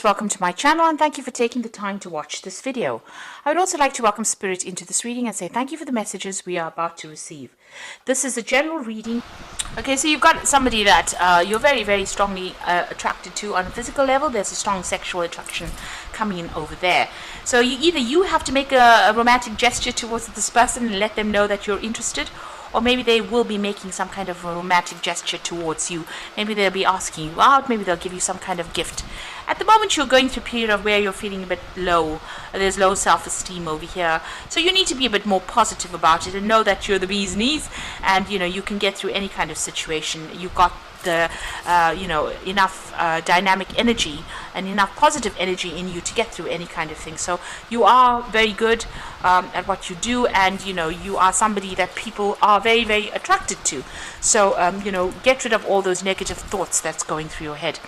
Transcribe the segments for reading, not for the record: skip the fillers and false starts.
Welcome to my channel and thank you for taking the time to watch this video. I would also like to welcome Spirit into this reading and say thank you for the messages we are about to receive. This is a general reading. Okay, so you've got somebody that you're very, very strongly attracted to on a physical level. There's a strong sexual attraction coming in over there. So either you have to make a romantic gesture towards this person and let them know that you're interested, or maybe they will be making some kind of a romantic gesture towards you. Maybe they'll be asking you out. Maybe they'll give you some kind of gift. At the moment, you're going through a period of where you're feeling a bit low. There's low self-esteem over here. So you need to be a bit more positive about it and know that you're the bee's knees and, you can get through any kind of situation. You've got the, enough dynamic energy and enough positive energy in you to get through any kind of thing. So you are very good at what you do, and you are somebody that people are very, very attracted to. So get rid of all those negative thoughts that's going through your head.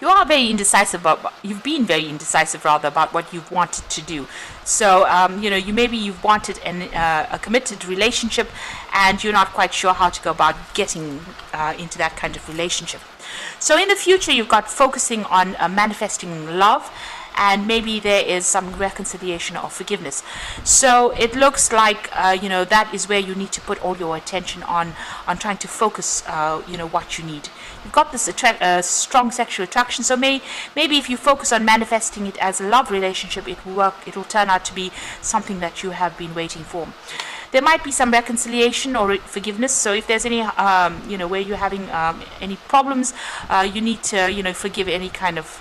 You are very indecisive you've been very indecisive rather about what you've wanted to do. So you've wanted a committed relationship and you're not quite sure how to go about getting into that kind of relationship. So in the future, you've got focusing on manifesting love, and maybe there is some reconciliation or forgiveness. So it looks like that is where you need to put all your attention on trying to focus what you need. You've got this strong sexual attraction, so maybe if you focus on manifesting it as a love relationship, it will work. It will turn out to be something that you have been waiting for. There might be some reconciliation or forgiveness. So if there's any, where you're having any problems, you need to, forgive any kind of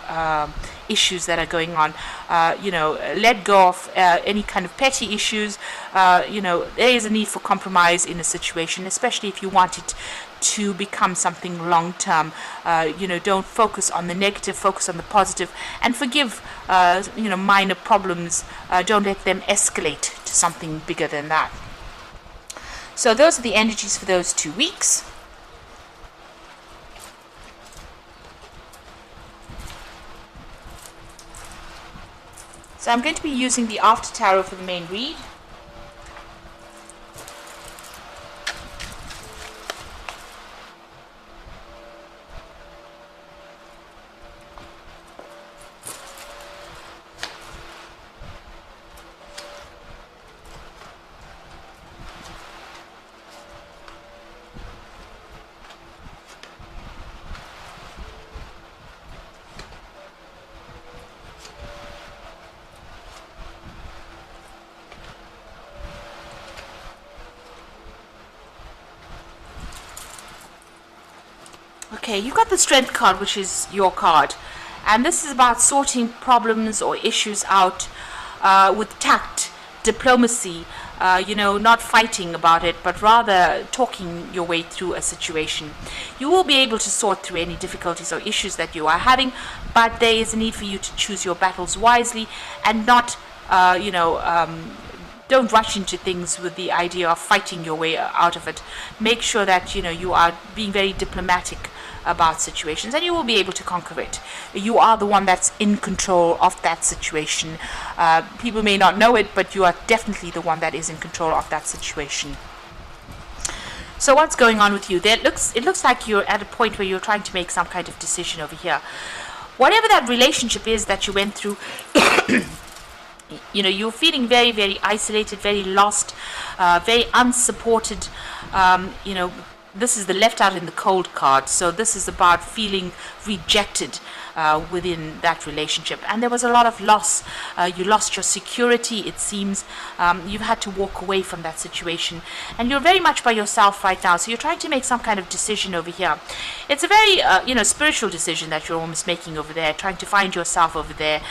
issues that are going on. Let go of any kind of petty issues. There is a need for compromise in a situation, especially if you want it to become something long term. Don't focus on the negative, focus on the positive, and forgive minor problems. Don't let them escalate to something bigger than that. So those are the energies for those 2 weeks. So I'm going to be using the After Tarot for the main read. Okay, you've got the Strength card, which is your card. And this is about sorting problems or issues out with tact, diplomacy, not fighting about it, but rather talking your way through a situation. You will be able to sort through any difficulties or issues that you are having, but there is a need for you to choose your battles wisely and not, don't rush into things with the idea of fighting your way out of it. Make sure that, you are being very diplomatic about situations, and you will be able to conquer it. You are the one that's in control of that situation. People may not know it, but you are definitely the one that is in control of that situation. So what's going on with you? It looks like you're at a point where you're trying to make some kind of decision over here. Whatever that relationship is that you went through, you're feeling very, very isolated, very lost, very unsupported. This is the left out in the cold card. So this is about feeling rejected within that relationship. And there was a lot of loss. You lost your security, it seems. You've had to walk away from that situation. And you're very much by yourself right now. So you're trying to make some kind of decision over here. It's a very, spiritual decision that you're almost making over there, trying to find yourself over there.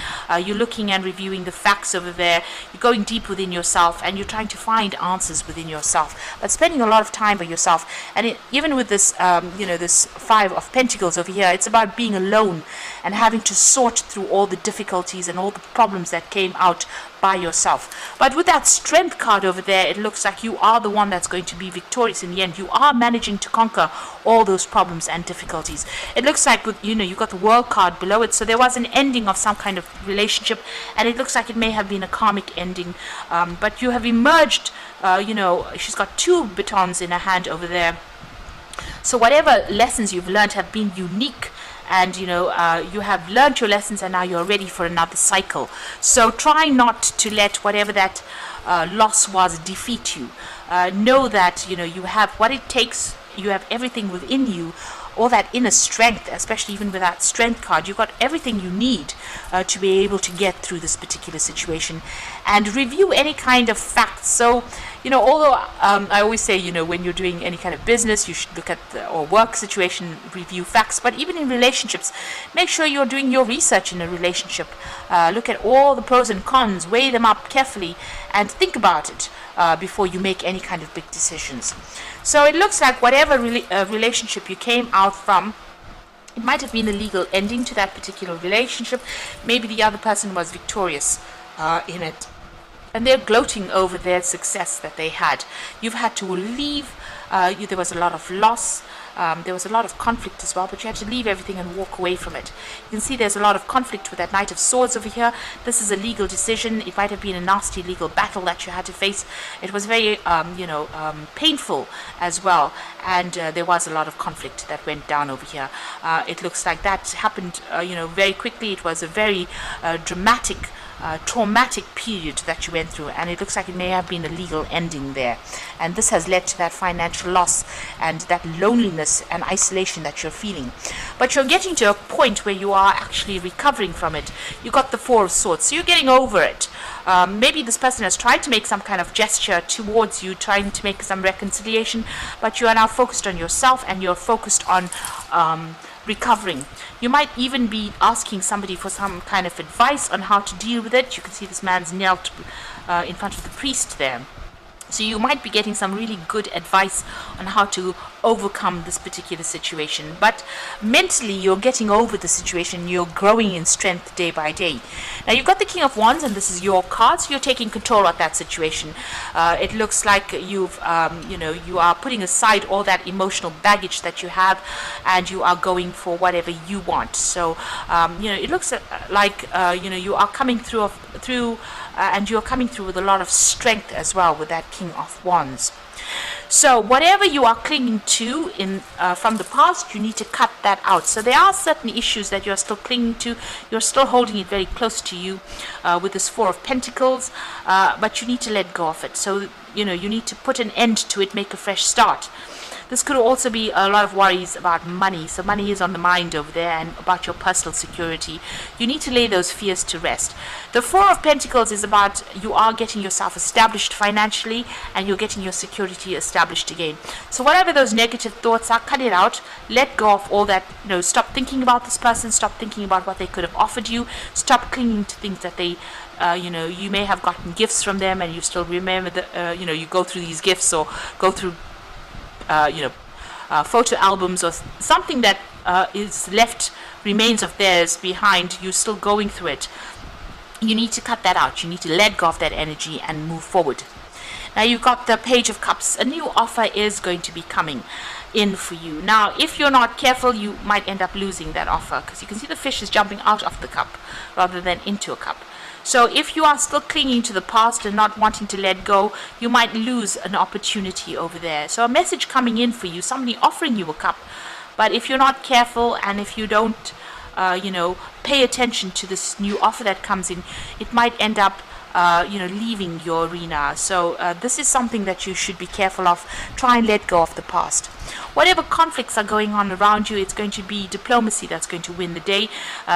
You're looking and reviewing the facts over there. You're going deep within yourself, and you're trying to find answers within yourself, but spending a lot of time by yourself. And even with this, this Five of Pentacles over here, it's about being alone and having to sort through all the difficulties and all the problems that came out by yourself. But with that Strength card over there, it looks like you are the one that's going to be victorious in the end. You are managing to conquer all those problems and difficulties. It looks like, with you've got the World card below it, so there was an ending of some kind of relationship, and it looks like it may have been a karmic ending, but you have emerged. She's got 2 batons in her hand over there. So whatever lessons you've learned have been unique and you have learned your lessons, and now you're ready for another cycle. So try not to let whatever that loss was defeat you. Know that you have what it takes. You have everything within you, all that inner strength, especially even with that strength card. You've got everything you need to be able to get through this particular situation, and review any kind of facts. So although I always say when you're doing any kind of business, you should look at or work situation, review facts, but even in relationships, make sure you're doing your research in a relationship. Look at all the pros and cons, weigh them up carefully, and think about it before you make any kind of big decisions. So it looks like whatever relationship you came out from, it might have been a legal ending to that particular relationship. Maybe the other person was victorious in it, and they're gloating over their success that they had. You've had to leave. There was a lot of loss. There was a lot of conflict as well, but you had to leave everything and walk away from it. You can see there's a lot of conflict with that Knight of Swords over here. This is a legal decision. It might have been a nasty legal battle that you had to face. It was very, painful as well, and there was a lot of conflict that went down over here. It looks like that happened, very quickly. It was a very dramatic, traumatic period that you went through, and it looks like it may have been a legal ending there, and this has led to that financial loss and that loneliness and isolation that you're feeling. But you're getting to a point where you are actually recovering from it. You got the Four of Swords, so you're getting over it. Maybe this person has tried to make some kind of gesture towards you, trying to make some reconciliation, but you are now focused on yourself, and you're focused on recovering. You might even be asking somebody for some kind of advice on how to deal with it. You can see this man's knelt in front of the priest there. So you might be getting some really good advice on how to overcome this particular situation. But mentally, you're getting over the situation. You're growing in strength day by day. Now, you've got the King of Wands, and this is your card, so you're taking control of that situation. It looks like you are putting aside all that emotional baggage that you have, and you are going for whatever you want. So, it looks like, you are coming through, and you're coming through with a lot of strength as well with that King of Wands. So whatever you are clinging to from the past, you need to cut that out. So there are certain issues that you're still clinging to. You're still holding it very close to you with this Four of Pentacles, but you need to let go of it. So, you need to put an end to it, make a fresh start. This could also be a lot of worries about money. So money is on the mind over there, and about your personal security. You need to lay those fears to rest. The Four of Pentacles is about you are getting yourself established financially, and you're getting your security established again. So whatever those negative thoughts are, cut it out. Let go of all that. Stop thinking about this person. Stop thinking about what they could have offered you. Stop clinging to things that they you may have gotten gifts from them, and you still remember you go through these gifts, or go through photo albums, or something that remains of theirs behind. You're still going through it. You need to cut that out. You need to let go of that energy and move forward. Now, you've got the Page of Cups. A new offer is going to be coming in for you. Now, if you're not careful, you might end up losing that offer, because you can see the fish is jumping out of the cup rather than into a cup. So if you are still clinging to the past and not wanting to let go, you might lose an opportunity over there. So a message coming in for you, somebody offering you a cup. But if you're not careful, and if you don't, pay attention to this new offer that comes in, it might end up leaving your arena. So this is something that you should be careful of. Try and let go of the past. Whatever conflicts are going on around you, it's going to be diplomacy that's going to win the day.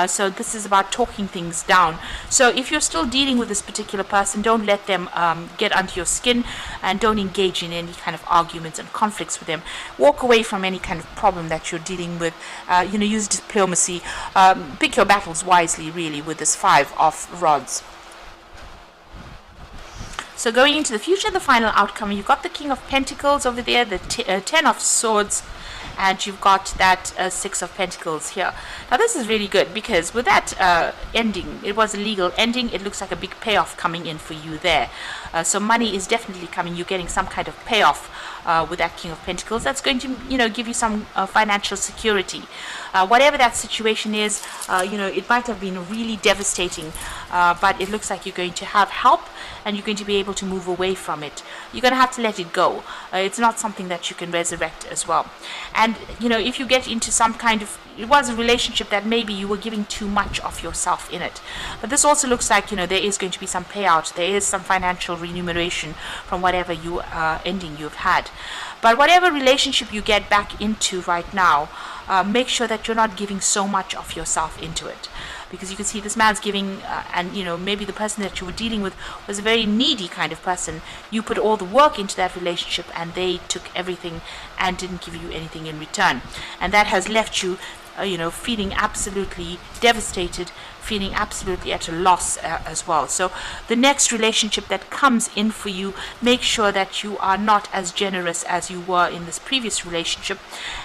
So this is about talking things down. So if you're still dealing with this particular person, don't let them get under your skin, and don't engage in any kind of arguments and conflicts with them. Walk away from any kind of problem that you're dealing with. Use diplomacy. Pick your battles wisely, really, with this Five of Rods. So going into the future, the final outcome, you've got the King of Pentacles over there, the Ten of Swords, and you've got that Six of Pentacles here. Now this is really good, because with that ending, it was a legal ending. It looks like a big payoff coming in for you there. So money is definitely coming. You're getting some kind of payoff with that King of Pentacles. That's going to, give you some financial security. Whatever that situation is, it might have been really devastating, but it looks like you're going to have help, and you're going to be able to move away from it. You're going to have to let it go. It's not something that you can resurrect as well. And, if you get into some kind of, it was a relationship that maybe you were giving too much of yourself in it. But this also looks like, there is going to be some payout. There is some financial remuneration from whatever ending you've had. But whatever relationship you get back into right now, make sure that you're not giving so much of yourself into it. Because you can see this man's giving, and maybe the person that you were dealing with was a very needy kind of person. You put all the work into that relationship, and they took everything and didn't give you anything in return. And that has left you, feeling absolutely devastated, feeling absolutely at a loss as well. So the next relationship that comes in for you, make sure that you are not as generous as you were in this previous relationship,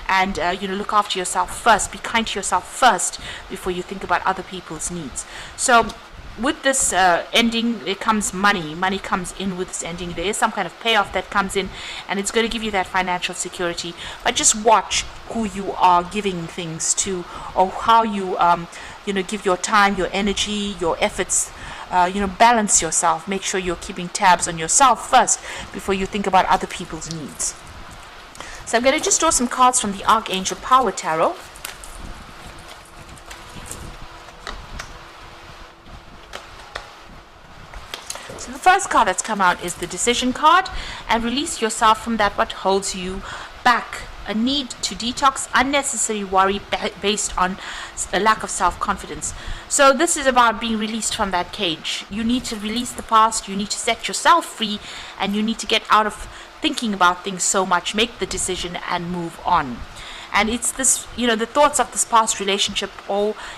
and look after yourself first. Be kind to yourself first before you think about other people's needs. So with this ending, it comes money. Money comes in with this ending. There is some kind of payoff that comes in, and it's going to give you that financial security. But just watch who you are giving things to, or how you, give your time, your energy, your efforts. Balance yourself. Make sure you're keeping tabs on yourself first before you think about other people's needs. So I'm going to just draw some cards from the Archangel Power Tarot. So the first card that's come out is the Decision card, and release yourself from that what holds you back. A need to detox unnecessary worry based on a lack of self-confidence. So this is about being released from that cage. You need to release the past, you need to set yourself free, and you need to get out of thinking about things so much. Make the decision and move on. And it's this, the thoughts of this past relationship,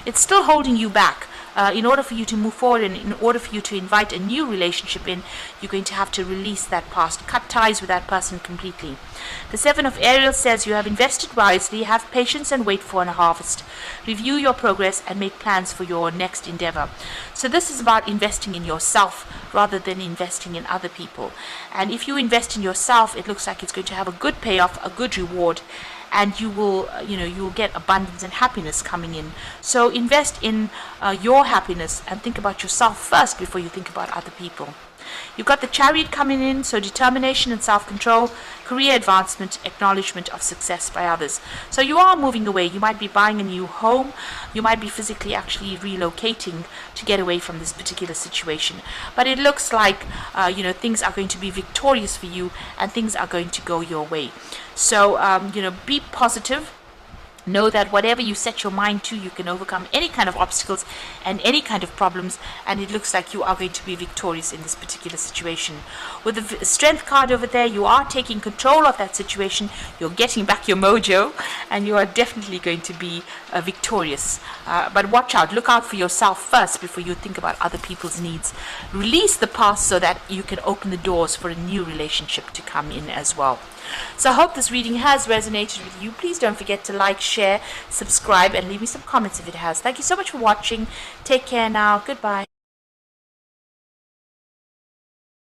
it's still holding you back. In order for you to move forward, and in order for you to invite a new relationship in, you're going to have to release that past, cut ties with that person completely. The Seven of Ariel says you have invested wisely, have patience and wait for a harvest. Review your progress and make plans for your next endeavor. So this is about investing in yourself rather than investing in other people. And if you invest in yourself, it looks like it's going to have a good payoff, a good reward, and you will, you will get abundance and happiness coming in. So invest in your happiness and think about yourself first before you think about other people. You've got the Chariot coming in, so determination and self-control, career advancement, acknowledgement of success by others. So you are moving away. You might be buying a new home. You might be physically actually relocating to get away from this particular situation. But it looks like, things are going to be victorious for you, and things are going to go your way. So, be positive. Know that whatever you set your mind to, you can overcome any kind of obstacles and any kind of problems, and it looks like you are going to be victorious in this particular situation. With the Strength card over there, you are taking control of that situation, you're getting back your mojo, and you are definitely going to be victorious. But watch out, look out for yourself first before you think about other people's needs. Release the past so that you can open the doors for a new relationship to come in as well. So I hope this reading has resonated with you. Please don't forget to like, share, subscribe, and leave me some comments if it has. Thank you so much for watching. Take care now. Goodbye.